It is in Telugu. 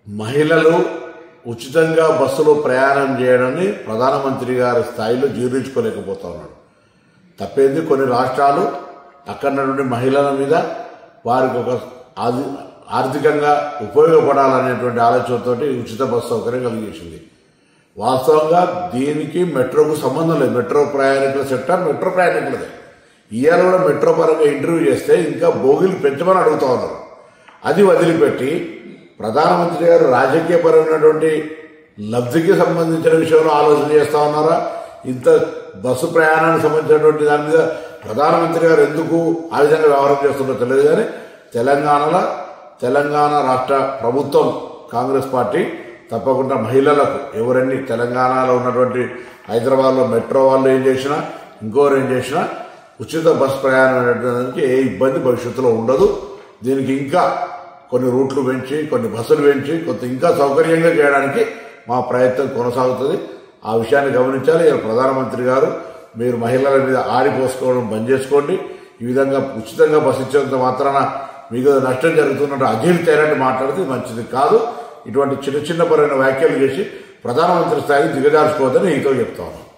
మహిళలు ఉచితంగా బస్సులో ప్రయాణం చేయడాన్ని ప్రధానమంత్రి గారి స్థాయిలో జీర్ణించుకోలేకపోతా ఉన్నాడు. తప్పేంది, కొన్ని రాష్ట్రాలు అక్కడ నుండి మహిళల మీద వారికి ఒక ఆర్థికంగా ఉపయోగపడాలనేటువంటి ఆలోచనతో ఉచిత బస్సు సౌకర్యం కలిగించింది. వాస్తవంగా దీనికి మెట్రోకు సంబంధం లేదు. మెట్రో ప్రయాణికుల సెక్టర్ మెట్రో ప్రయాణికులదే. ఇవాళ కూడా మెట్రో పరంగా ఇంటర్వ్యూ చేస్తే ఇంకా బోగిలు పెంచమని అడుగుతా ఉన్నారు. అది వదిలిపెట్టి ప్రధానమంత్రి గారు రాజకీయపరమైనటువంటి లబ్ధికి సంబంధించిన విషయంలో ఆలోచన చేస్తా ఉన్నారా? ఇంత బస్సు ప్రయాణానికి సంబంధించినటువంటి దాని మీద ప్రధానమంత్రి గారు ఎందుకు ఆ విధంగా వ్యవహారం చేస్తుందో తెలియదు. కానీ తెలంగాణ రాష్ట్ర ప్రభుత్వం కాంగ్రెస్ పార్టీ తప్పకుండా మహిళలకు ఎవరన్నీ తెలంగాణలో ఉన్నటువంటి హైదరాబాద్లో మెట్రో వాళ్ళు ఏం చేసినా ఇంకోరు ఏం చేసినా ఉచిత బస్ ప్రయాణం అనేటువంటి ఏ ఇబ్బంది భవిష్యత్తులో ఉండదు. దీనికి ఇంకా కొన్ని రూట్లు పెంచి కొన్ని బస్సులు పెంచి కొంత ఇంకా సౌకర్యంగా చేయడానికి మా ప్రయత్నం కొనసాగుతుంది. ఆ విషయాన్ని గమనించాలి. ప్రధానమంత్రి గారు మీరు మహిళల మీద ఆడిపోసుకోవడం బంద్ చేసుకోండి. ఈ విధంగా ఉచితంగా బస్సు ఇచ్చేంత మాత్రాన మీకు నష్టం జరుగుతున్నట్టు అజీర్తైనట్టు మాట్లాడితే మంచిది కాదు. ఇటువంటి చిన్న పరమైన వ్యాఖ్యలు చేసి ప్రధానమంత్రి స్థాయికి దిగజార్చుకోవద్దని నీతో చెప్తా ఉన్నాను.